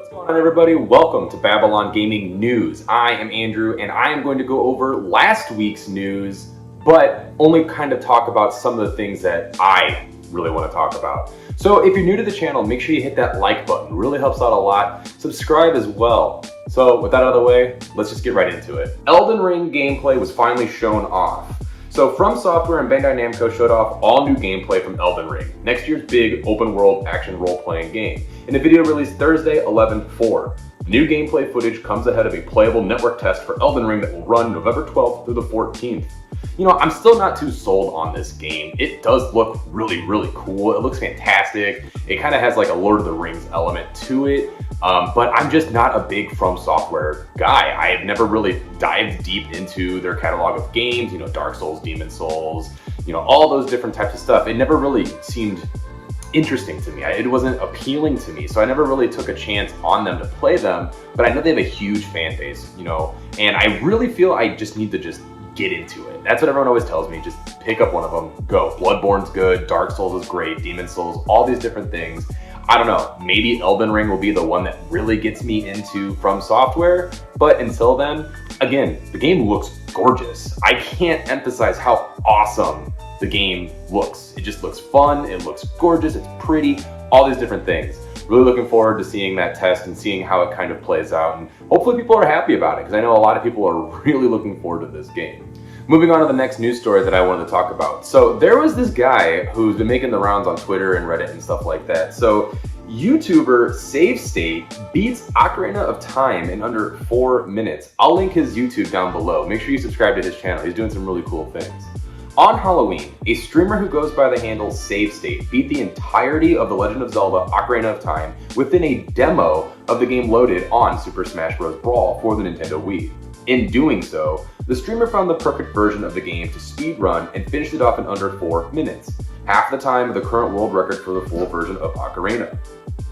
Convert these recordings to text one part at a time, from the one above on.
What's going on, everybody? Welcome to Babylon Gaming News. I am Andrew, and I am going to go over last week's news, but only kind of talk about some of the things that I really want to talk about. So if you're new to the channel, make sure you hit that like button. It really helps out a lot. Subscribe as well. So with that out of the way, let's just get right into it. Elden Ring gameplay was finally shown off. So FromSoftware and Bandai Namco showed off all new gameplay from Elden Ring, next year's big open world action role-playing game, in a video released Thursday, 11/4. New gameplay footage comes ahead of a playable network test for Elden Ring that will run November 12th through the 14th. You know, I'm still not too sold on this game. It does look really, really cool. It looks fantastic. It kind of has like a Lord of the Rings element to it. But I'm just not a big FromSoftware guy. I've never really dived deep into their catalog of games, you know, Dark Souls, Demon Souls, you know, all those different types of stuff. It never really seemed interesting to me. It wasn't appealing to me. So I never really took a chance on them to play them, but I know they have a huge fan base, you know, and I really feel I just need to just get into it. That's what everyone always tells me. Just pick up one of them, go. Bloodborne's good, Dark Souls is great, Demon Souls, all these different things. I don't know, maybe Elden Ring will be the one that really gets me into FromSoftware, but until then, again, the game looks gorgeous. I can't emphasize how awesome the game looks. It just looks fun, it looks gorgeous, it's pretty, all these different things. Really looking forward to seeing that test and seeing how it kind of plays out, and hopefully people are happy about it, because I know a lot of people are really looking forward to this game. Moving on to the next news story that I wanted to talk about. So there was this guy who's been making the rounds on Twitter and Reddit and stuff like that. So YouTuber SaveState beats Ocarina of Time in under 4 minutes. I'll link his YouTube down below. Make sure you subscribe to his channel. He's doing some really cool things. On Halloween, a streamer who goes by the handle SaveState beat the entirety of The Legend of Zelda Ocarina of Time within a demo of the game loaded on Super Smash Bros. Brawl for the Nintendo Wii. In doing so, the streamer found the perfect version of the game to speedrun and finished it off in under 4 minutes, half the time of the current world record for the full version of Ocarina.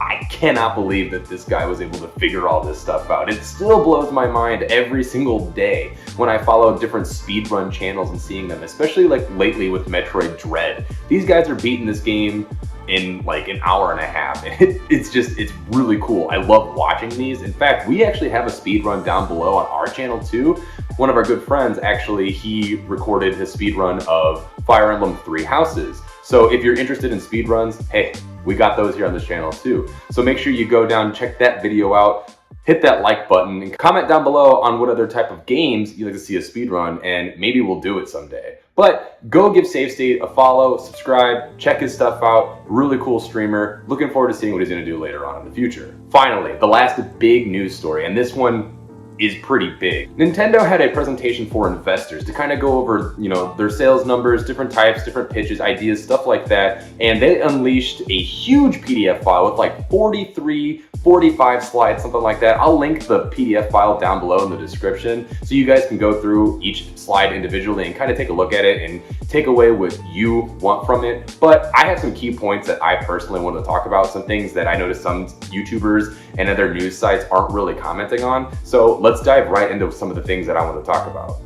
I cannot believe that this guy was able to figure all this stuff out. It still blows my mind every single day when I follow different speedrun channels and seeing them, especially like lately with Metroid Dread. These guys are beating this game in like an hour and a half. It's really cool. I love watching these. In fact, we actually have a speedrun down below on our channel too. One of our good friends, actually, he recorded his speedrun of Fire Emblem 3 Houses. So if you're interested in speedruns, hey, we got those here on this channel too. So make sure you go down, check that video out, hit that like button, and comment down below on what other type of games you'd like to see a speedrun, and maybe we'll do it someday. But go give SaveState a follow, subscribe, check his stuff out. Really cool streamer. Looking forward to seeing what he's going to do later on in the future. Finally, the last big news story, and this one is pretty big. Nintendo had a presentation for investors to kind of go over, you know, their sales numbers, different types, different pitches, ideas, stuff like that. And they unleashed a huge PDF file with like 45 slides, something like that. I'll link the PDF file down below in the description so you guys can go through each slide individually and kind of take a look at it and take away what you want from it. But I have some key points that I personally want to talk about, some things that I noticed some YouTubers and other news sites aren't really commenting on. So let's dive right into some of the things that I want to talk about.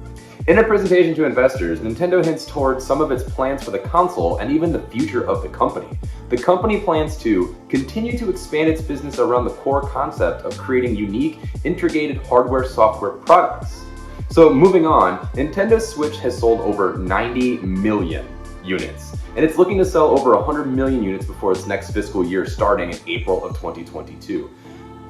In a presentation to investors, Nintendo hints towards some of its plans for the console and even the future of the company. The company plans to continue to expand its business around the core concept of creating unique, integrated hardware-software products. So moving on, Nintendo Switch has sold over 90 million units, and it's looking to sell over 100 million units before its next fiscal year starting in April of 2022.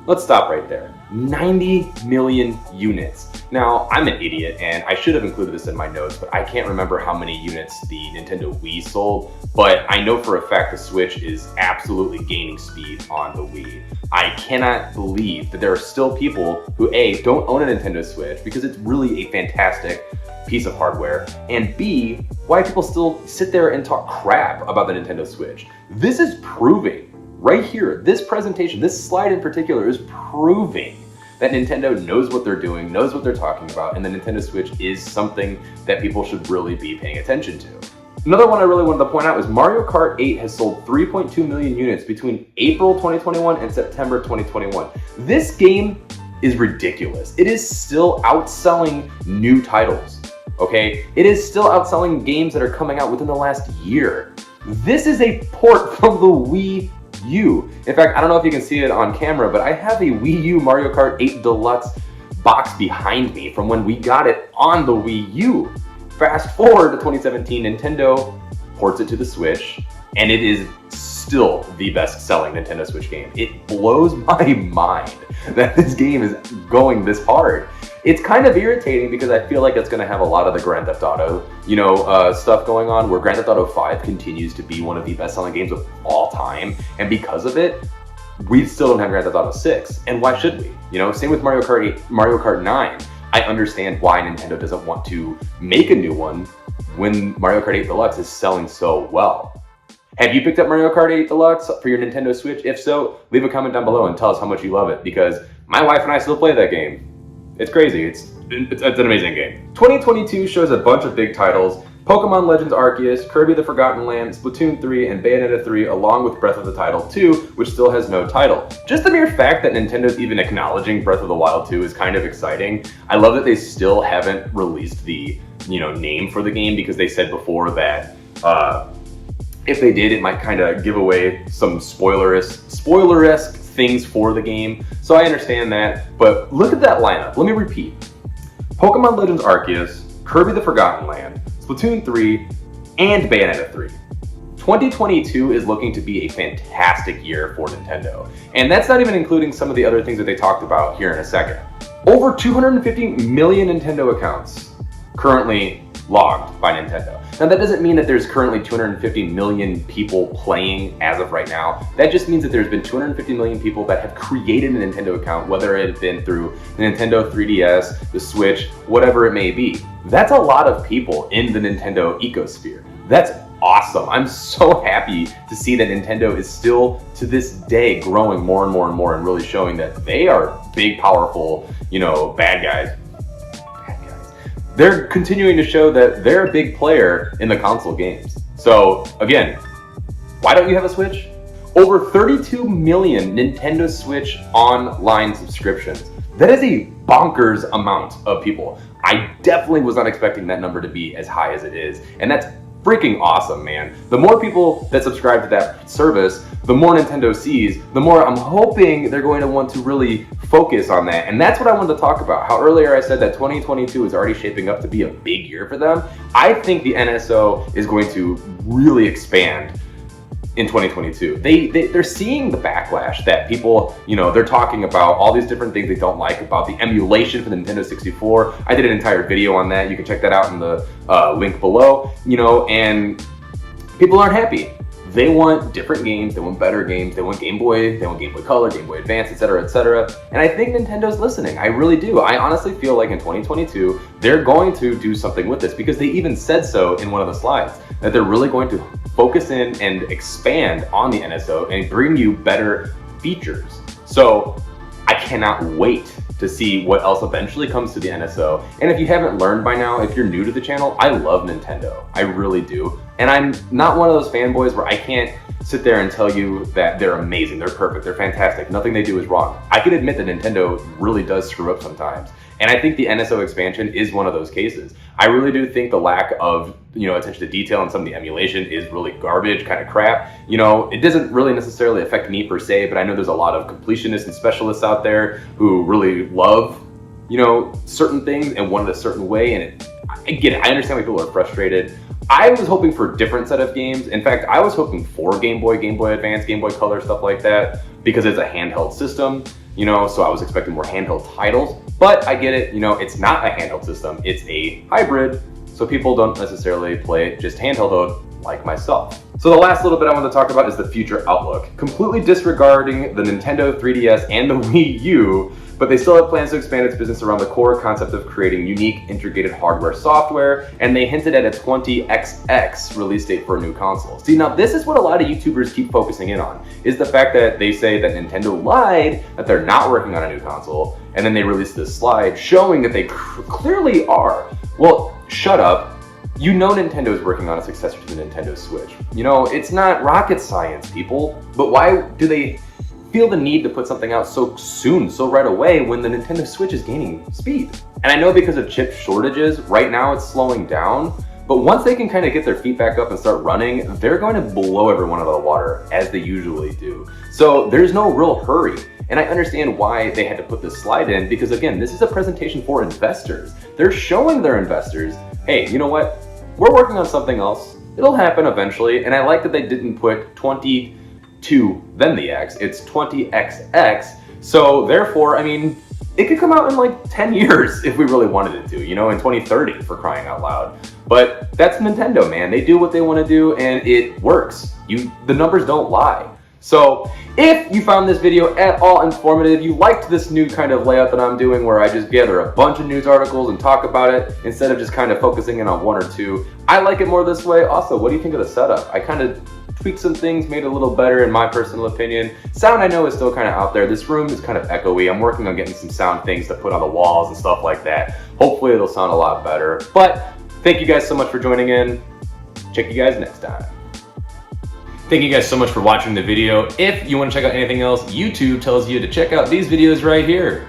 Let's stop right there. 90 million units. Now, I'm an idiot, and I should have included this in my notes, but I can't remember how many units the Nintendo Wii sold, but I know for a fact the Switch is absolutely gaining speed on the Wii. I cannot believe that there are still people who, A, don't own a Nintendo Switch because it's really a fantastic piece of hardware, and B, why people still sit there and talk crap about the Nintendo Switch. This is proving right here, this presentation, this slide in particular is proving that Nintendo knows what they're doing, knows what they're talking about, and the Nintendo Switch is something that people should really be paying attention to. Another one I really wanted to point out is Mario Kart 8 has sold 3.2 million units between April 2021 and September 2021. This game is ridiculous. It is still outselling new titles, okay? It is still outselling games that are coming out within the last year. This is a port from the Wii U. In fact, I don't know if you can see it on camera, but I have a Wii U Mario Kart 8 Deluxe box behind me from when we got it on the Wii U. Fast forward to 2017, Nintendo ports it to the Switch, and it is still the best-selling Nintendo Switch game. It blows my mind that this game is going this hard. It's kind of irritating because I feel like it's going to have a lot of the Grand Theft Auto, stuff going on, where Grand Theft Auto 5 continues to be one of the best-selling games of all time, and because of it, we still don't have Grand Theft Auto 6, and why should we? Same with Mario Kart 8, Mario Kart 9. I understand why Nintendo doesn't want to make a new one when Mario Kart 8 Deluxe is selling so well. Have you picked up Mario Kart 8 Deluxe for your Nintendo Switch? If so, leave a comment down below and tell us how much you love it, because my wife and I still play that game. It's crazy. It's an amazing game. 2022 shows a bunch of big titles: Pokemon Legends Arceus, Kirby the Forgotten Land, Splatoon 3, and Bayonetta 3, along with Breath of the Wild 2, which still has no title. Just the mere fact that Nintendo's even acknowledging Breath of the Wild 2 is kind of exciting. I love that they still haven't released the name for the game, because they said before that if they did, it might kind of give away some spoiler-esque things for the game. So I understand that, but look at that lineup. Let me repeat: Pokemon Legends Arceus, Kirby the Forgotten Land, Splatoon 3, and Bayonetta 3. 2022 is looking to be a fantastic year for Nintendo. And that's not even including some of the other things that they talked about here in a second. Over 250 million Nintendo accounts currently logged by Nintendo. Now that doesn't mean that there's currently 250 million people playing as of right now. That just means that there's been 250 million people that have created a Nintendo account, whether it had been through the Nintendo 3DS, the Switch, whatever it may be. That's a lot of people in the Nintendo ecosphere. That's awesome. I'm so happy to see that Nintendo is still, to this day, growing more and more and more, and really showing that they are big, powerful, bad guys. They're continuing to show that they're a big player in the console games. So again, why don't you have a Switch? Over 32 million Nintendo Switch online subscriptions. That is a bonkers amount of people. I definitely was not expecting that number to be as high as it is. And that's freaking awesome, man. The more people that subscribe to that service, the more Nintendo sees, the more I'm hoping they're going to want to really focus on that. And that's what I wanted to talk about. How earlier I said that 2022 is already shaping up to be a big year for them. I think the NSO is going to really expand in 2022. They're seeing the backlash that people, they're talking about all these different things they don't like about the emulation for the Nintendo 64. I did an entire video on that. You can check that out in the link below, and people aren't happy. They want different games, they want better games, they want Game Boy Color, Game Boy Advance, etc., etc. And I think Nintendo's listening. I really do. I honestly feel like in 2022, they're going to do something with this, because they even said so in one of the slides, that they're really going to focus in and expand on the NSO and bring you better features. So I cannot wait to see what else eventually comes to the NSO. And if you haven't learned by now, if you're new to the channel, I love Nintendo. I really do. And I'm not one of those fanboys where I can't sit there and tell you that they're amazing, they're perfect, they're fantastic, nothing they do is wrong. I can admit that Nintendo really does screw up sometimes. And I think the NSO expansion is one of those cases. I really do think the lack of attention to detail and some of the emulation is really garbage, kind of crap. It doesn't really necessarily affect me per se, but I know there's a lot of completionists and specialists out there who really love, certain things and want it a certain way. And I get it. I understand why people are frustrated. I was hoping for a different set of games. In fact, I was hoping for Game Boy Advance, Game Boy Color, stuff like that, because it's a handheld system, so I was expecting more handheld titles. But I get it, it's not a handheld system, it's a hybrid, so people don't necessarily play it just handheld like myself. So the last little bit I want to talk about is the future outlook. Completely disregarding the Nintendo 3DS and the Wii U, but they still have plans to expand its business around the core concept of creating unique integrated hardware software, and they hinted at a 20XX release date for a new console. See, now this is what a lot of YouTubers keep focusing in on, is the fact that they say that Nintendo lied, that they're not working on a new console, and then they release this slide showing that they clearly are. Well, shut up. Nintendo is working on a successor to the Nintendo Switch. It's not rocket science, people. But why do they feel the need to put something out so soon, so right away, when the Nintendo Switch is gaining speed? And I know because of chip shortages, right now it's slowing down, But once they can kind of get their feet back up and start running, they're going to blow everyone out of the water, as they usually do. So there's no real hurry. And I understand why they had to put this slide in, because again, this is a presentation for investors. They're showing their investors, hey, you know what? We're working on something else. It'll happen eventually. And I like that they didn't put 22, then the X. It's 20XX. So therefore, I mean, it could come out in like 10 years if we really wanted it to, you know, in 2030, for crying out loud. But that's Nintendo, man. They do what they want to do and it works. The numbers don't lie. So if you found this video at all informative, you liked this new kind of layout that I'm doing where I just gather a bunch of news articles and talk about it instead of just kind of focusing in on one or two, I like it more this way. Also, what do you think of the setup? I kind of tweaked some things, made it a little better in my personal opinion. Sound I know is still kind of out there. This room is kind of echoey. I'm working on getting some sound things to put on the walls and stuff like that. Hopefully it'll sound a lot better. But thank you guys so much for joining in. Check you guys next time. Thank you guys so much for watching the video. If you want to check out anything else, YouTube tells you to check out these videos right here.